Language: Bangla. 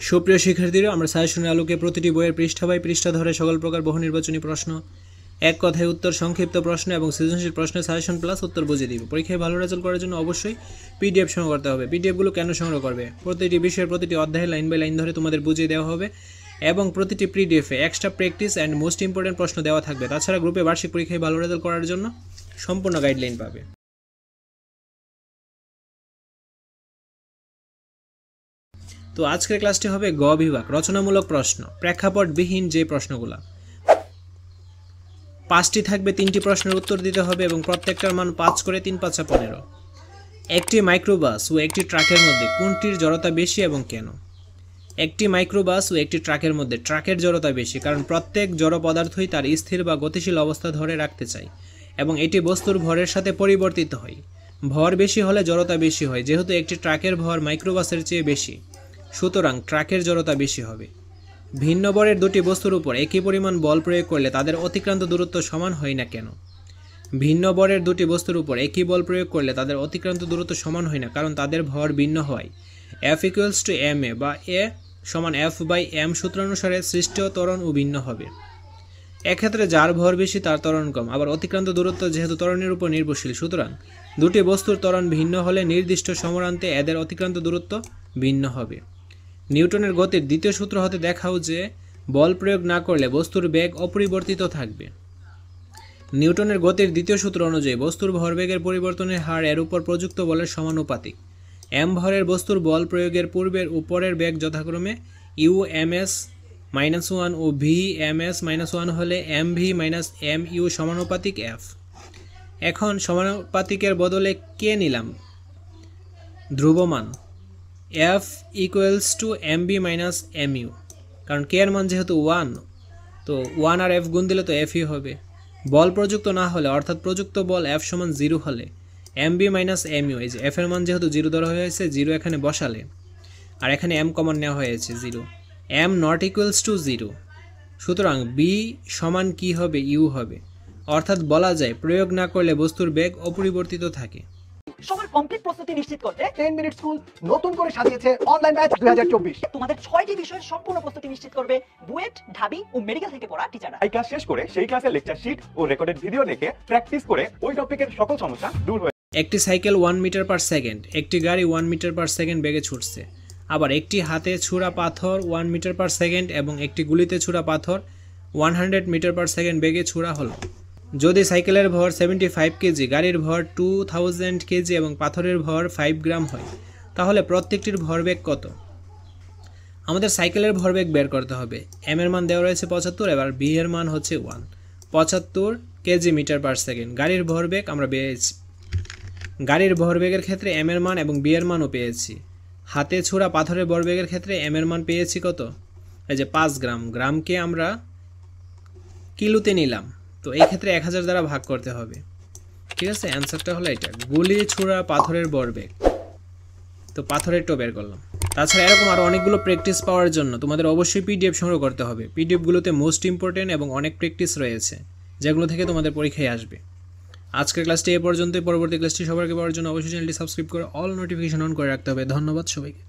সুপ্রিয় শিক্ষার্থীরা, আমরা সাজেশনের আলোকে প্রতিটি বইয়ের পৃষ্ঠা বাই পৃষ্ঠা ধরে সকল প্রকার বহু নির্বাচনী প্রশ্ন, এক কথায় উত্তর, সংক্ষিপ্ত প্রশ্ন এবং সৃজনশীল প্রশ্নের সাজেশন প্লাস উত্তর বুঝিয়ে দিব। পরীক্ষায় ভালো রেজাল্ট করার জন্য অবশ্যই পিডিএফ সংগ্রহ করতে হবে। পিডিএফগুলো কেন সংগ্রহ করবে? প্রতিটি বিষয়ের প্রতিটি অধ্যায়ে লাইন বাই লাইন ধরে তোমাদের বুঝিয়ে দেওয়া হবে এবং প্রতিটি পিডিএফে extra practice and most important প্রশ্ন দেওয়া থাকবে। তাছাড়া গ্রুপে বার্ষিক পরীক্ষায় ভালো রেজাল্ট করার জন্য সম্পূর্ণ গাইডলাইন পাবে। তো আজকের ক্লাসটি হবে গ বিভাগ, রচনামূলক প্রশ্ন, প্রেক্ষাপটবিহীন যে প্রশ্নগুলো। 5টি থাকবে, 3টি প্রশ্নের উত্তর দিতে হবে এবং প্রত্যেকটার মান 5 করে, 3 5 15। একটি মাইক্রোবাস ও একটি ট্রাকের মধ্যে কোনটির জড়তা বেশি এবং কেন? একটি মাইক্রোবাস ও একটি ট্রাকের মধ্যে ট্রাকের জড়তা বেশি, কারণ প্রত্যেক জড় পদার্থই তার স্থির বা গতিশীল অবস্থা ধরে রাখতে চায় এবং এটি বস্তুর ভরের সাথে পরিবর্তিত হয়। ভর বেশি হলে জড়তা বেশি হয়। যেহেতু একটি ট্রাকের ভর মাইক্রোবাসের চেয়ে বেশি, সুতরাং ট্রাকের জড়তা বেশি হবে। ভিন্ন ভরের দুটি বস্তুর উপর একই পরিমাণ বল প্রয়োগ করলে তাদের অতিক্রান্ত দূরত্ব সমান হয় না কেন? ভিন্ন ভরের দুটি বস্তুর উপর একই বল প্রয়োগ করলে তাদের অতিক্রান্ত দূরত্ব সমান হয় না, কারণ তাদের ভর ভিন্ন হয়। F = ma বা a সমান F/m সূত্রানুসারে সৃষ্ট ত্বরণ ও ভিন্ন হবে। এক্ষেত্রে যার ভর বেশি তার ত্বরণ কম। আবার অতিক্রান্ত দূরত্ব যেহেতু ত্বরণের উপর নির্ভরশীল, সুতরাং দুটি বস্তুর ত্বরণ ভিন্ন হলে নির্দিষ্ট সমরান্তে এদের অতিক্রান্ত দূরত্ব ভিন্ন হবে। নিউটনের গতির দ্বিতীয় সূত্র হতে দেখাও যে বল প্রয়োগ না করলে বস্তুর বেগ অপরিবর্তিত থাকবে। নিউটনের গতির দ্বিতীয় সূত্র অনুযায়ী বস্তুর ভরবেগের পরিবর্তনের হার এর উপর প্রযুক্ত বলের সমানুপাতিক। m ভরের বস্তুর বল প্রয়োগের পূর্বের উপরের বেগ যথাক্রমে u(ms-1) ও v(ms-1) হলে mv-mu সমানুপাতিক f। এখন সমানুপাতিকের বদলে কে নিলাম? ধ্রুবমান F = mv-mu, কারণ কে এর মান যেহেতু 1, তো 1 আর f গুণ দিলে তো f হবে। বল প্রযুক্ত না হলে, অর্থাৎ প্রযুক্ত বল F = 0 হলে mv-mu, এই যে f এর মান যেহেতু 0 ধরা হয়েছে, 0 এখানে বসালে, আর এখানে m কমন নেওয়া হয়েছে 0, m≠0, সুতরাং b সমান কি হবে? u হবে। অর্থাৎ বলা যায় প্রয়োগ না করলে বস্তুর বেগ অপরিবর্তিত থাকে। সবার কমপ্লিট প্রস্তুতি নিশ্চিত করতে 10 মিনিট স্কুল নতুন করে সাজিয়েছে অনলাইন ব্যাচ 2024। তোমাদের 6টি বিষয়ের সম্পূর্ণ প্রস্তুতি নিশ্চিত করবে বুয়েট, ঢাবি ও মেডিকেল থেকে পড়া টিচাররা। এই ক্লাস শেষ করে সেই ক্লাসের লেকচার শিট ও রেকর্ডেড ভিডিও দেখে প্র্যাকটিস করে ওই টপিকের সকল সমস্যা দূর হয়ে। একটি সাইকেল 1 মিটার/সেকেন্ড, একটি গাড়ি 1 মিটার/সেকেন্ড বেগে ছুটছে। আবার একটি হাতে ছোড়া পাথর 1 মিটার/সেকেন্ড এবং একটি গুলিতে ছোড়া পাথর 100 মিটার/সেকেন্ড বেগে ছোড়া হলো। যদি সাইকেলের ভর 75 কেজি, গাড়ির ভর 2000 কেজি এবং পাথরের ভর 5 গ্রাম হয়, তাহলে প্রত্যেকটির ভরবেগ কত? আমাদের সাইকেলের ভরবেগ বের করতে হবে। m এর মান দেওয়া রয়েছে 75, এবার b এর মান হচ্ছে 1, 75 কেজি মিটার/সেকেন্ড। গাড়ির ভরবেগ আমরা পেয়েছি। গাড়ির ভরবেগের ক্ষেত্রে m এর মান এবং b এর মানও পেয়েছি। হাতে ছোড়া পাথরের ভরবেগের ক্ষেত্রে m এর মান পেয়েছি কত? এই যে 5 গ্রাম। গ্রামকে আমরা কিলোতে নিলাম, তো এই ক্ষেত্রে 1000 দ্বারা ভাগ করতে হবে। ঠিক আছে, অ্যান্সারটা হলো এটা। গুলি ছোড়া পাথরের ভরবেগ, তো পাথরেরটা বের করলাম। তাছাড়া এরকম আরও অনেকগুলো প্র্যাকটিস পাওয়ার জন্য তোমাদের অবশ্যই পিডিএফ সংগ্রহ করতে হবে। পিডিএফগুলোতে মোস্ট ইম্পর্টেন্ট এবং অনেক প্র্যাকটিস রয়েছে, যেগুলো থেকে তোমাদের পরীক্ষায় আসবে। আজকের ক্লাসটি এ পর্যন্তই। পরবর্তী ক্লাসটি সবাইকে পাওয়ার জন্য অবশ্যই চ্যানেলটি সাবস্ক্রাইব করে অল নোটিফিকেশন অন করে রাখতে হবে। ধন্যবাদ সবাইকে।